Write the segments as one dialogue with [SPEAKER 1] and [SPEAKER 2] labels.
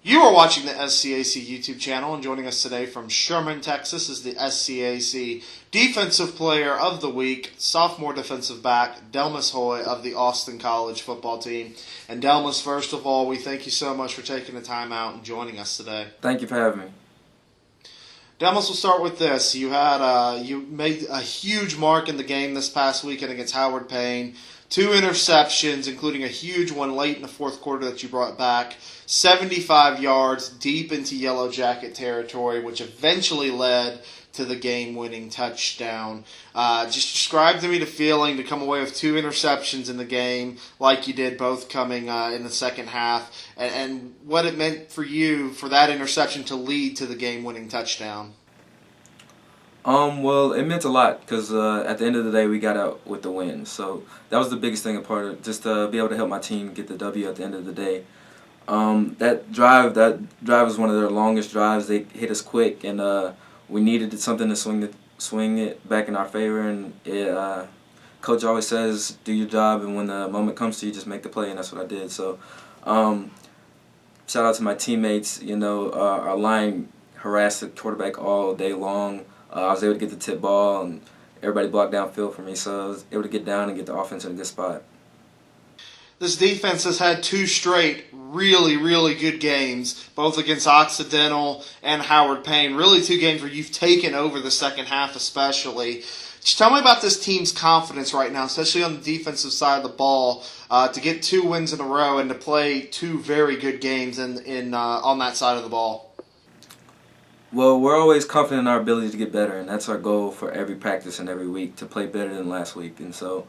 [SPEAKER 1] You are watching the SCAC YouTube channel, and joining us today from Sherman, Texas is the SCAC Defensive Player of the Week, sophomore defensive back, Delmas Hoye of the Austin College football team. And Delmas, first of all, we thank you so much for taking the time out and joining us today.
[SPEAKER 2] Thank you for having me.
[SPEAKER 1] Delmas, we'll start with this. You made a huge mark in the game this past weekend against Howard Payne. 2 interceptions, including a huge one late in the fourth quarter that you brought back. 75 yards deep into Yellow Jacket territory, which eventually led to the game-winning touchdown. Just describe to me the feeling to come away with 2 interceptions in the game like you did, both coming in the second half, and what it meant for you for that interception to lead to the game-winning touchdown.
[SPEAKER 2] Well, it meant a lot because at the end of the day, we got out with the win. So that was the biggest thing, just to be able to help my team get the W at the end of the day. That drive was one of their longest drives. They hit us quick, and we needed something to swing it back in our favor. And Coach always says, "Do your job, and when the moment comes to you, just make the play." And that's what I did. So, shout out to my teammates. Our line harassed the quarterback all day long. I was able to get the tip ball, and everybody blocked downfield for me, so I was able to get down and get the offense in a good spot.
[SPEAKER 1] This defense has had 2 straight really, really good games, both against Occidental and Howard Payne. Really 2 games where you've taken over the second half especially. Just tell me about this team's confidence right now, especially on the defensive side of the ball, to get 2 wins in a row and to play 2 very good games on that side of the ball.
[SPEAKER 2] Well, we're always confident in our ability to get better, and that's our goal for every practice and every week, to play better than last week. And so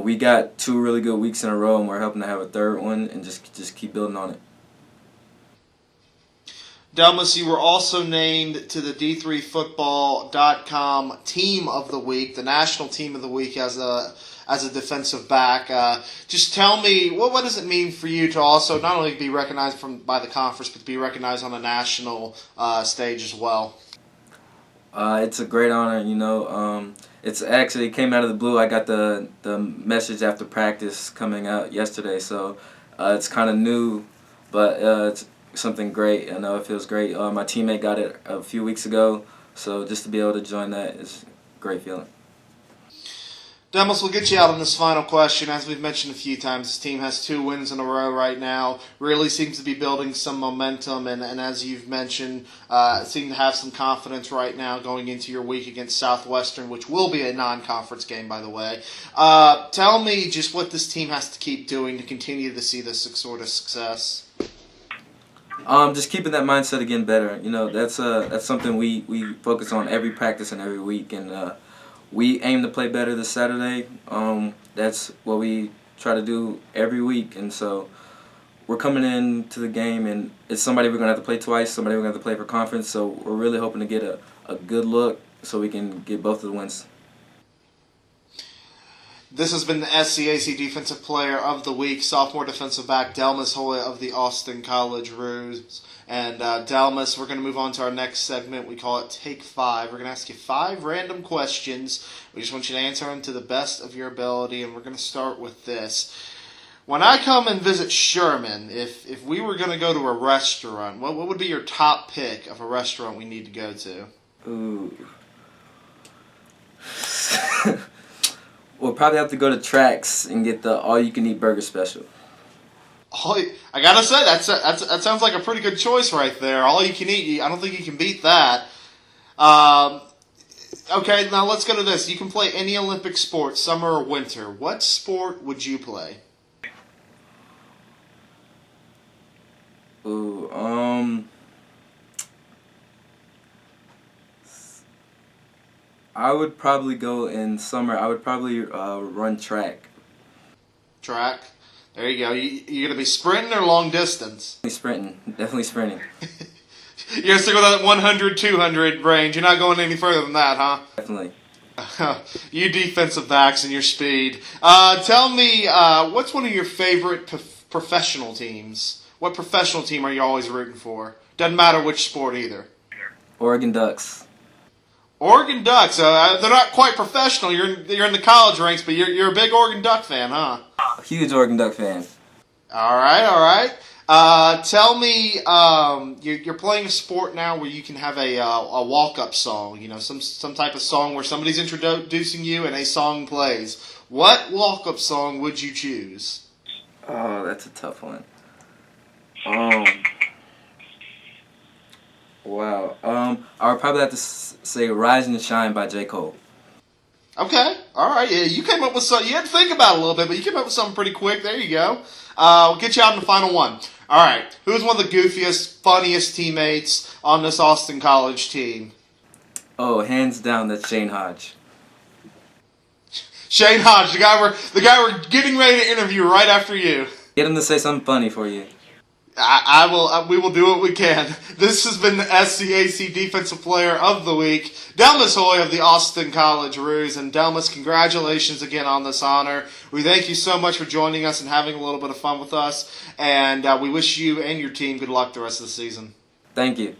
[SPEAKER 2] we got 2 really good weeks in a row, and we're hoping to have a 3rd one and just keep building on it.
[SPEAKER 1] Delmas, you were also named to the D3Football.com Team of the Week, the National Team of the Week as a defensive back. Just tell me, what does it mean for you to also not only be recognized by the conference, but to be recognized on a national stage as well?
[SPEAKER 2] It's a great honor, It came out of the blue. I got the message after practice coming out yesterday, so it's kind of new, but it's something great. I know it feels great. My teammate got it a few weeks ago, so just to be able to join that is a great feeling.
[SPEAKER 1] Delmas, we'll get you out on this final question. As we've mentioned a few times, this team has 2 wins in a row right now. Really seems to be building some momentum, and as you've mentioned, seem to have some confidence right now going into your week against Southwestern, which will be a non-conference game, by the way. Tell me just what this team has to keep doing to continue to see this sort of success.
[SPEAKER 2] Just keeping that mindset again better. That's something we focus on every practice and every week, and we aim to play better this Saturday. That's what we try to do every week, and so we're coming into the game, and it's somebody we're going to have to play twice, somebody we're going to have to play for conference, so we're really hoping to get a good look so we can get both of the wins.
[SPEAKER 1] This has been the SCAC Defensive Player of the Week, sophomore defensive back Delmas Hoye of the Austin College Roos. And Delmas, we're going to move on to our next segment. We call it Take 5. We're going to ask you 5 random questions. We just want you to answer them to the best of your ability, and we're going to start with this. When I come and visit Sherman, if we were going to go to a restaurant, what would be your top pick of a restaurant we need to go to?
[SPEAKER 2] Ooh. We'll probably have to go to Tracks and get the all-you-can-eat burger special.
[SPEAKER 1] I gotta say, that sounds like a pretty good choice right there. All you can eat, I don't think you can beat that. Okay, now let's go to this. You can play any Olympic sport, summer or winter. What sport would you play?
[SPEAKER 2] Ooh, I would probably go in summer. I would probably run track.
[SPEAKER 1] Track? There you go. You gonna be sprinting or long distance?
[SPEAKER 2] Definitely sprinting.
[SPEAKER 1] You're gonna stick with that 100, 200 range. You're not going any further than that, huh?
[SPEAKER 2] Definitely.
[SPEAKER 1] You defensive backs and your speed. Tell me, what's one of your favorite professional teams? What professional team are you always rooting for? Doesn't matter which sport either.
[SPEAKER 2] Oregon Ducks.
[SPEAKER 1] Oregon Ducks. They're not quite professional. You're in the college ranks, but you're a big Oregon Duck fan, huh?
[SPEAKER 2] Huge Oregon Duck fan.
[SPEAKER 1] All right. Tell me, you're playing a sport now where you can have a walk-up song. You know, some type of song where somebody's introducing you and a song plays. What walk-up song would you choose?
[SPEAKER 2] Oh, that's a tough one. Wow. I would probably have to say "Rise and Shine" by J. Cole.
[SPEAKER 1] Okay, all right. Yeah, you came up with something. You had to think about it a little bit, but you came up with something pretty quick. There you go. We'll get you out in the final one. All right. Who's one of the goofiest, funniest teammates on this Austin College team?
[SPEAKER 2] Oh, hands down, that's Shane Hodge.
[SPEAKER 1] Shane Hodge, the guy we're getting ready to interview right after you.
[SPEAKER 2] Get him to say something funny for you.
[SPEAKER 1] We will do what we can. This has been the SCAC Defensive Player of the Week, Delmas Hoye of the Austin College Roos. And Delmas, congratulations again on this honor. We thank you so much for joining us and having a little bit of fun with us. And we wish you and your team good luck the rest of the season.
[SPEAKER 2] Thank you.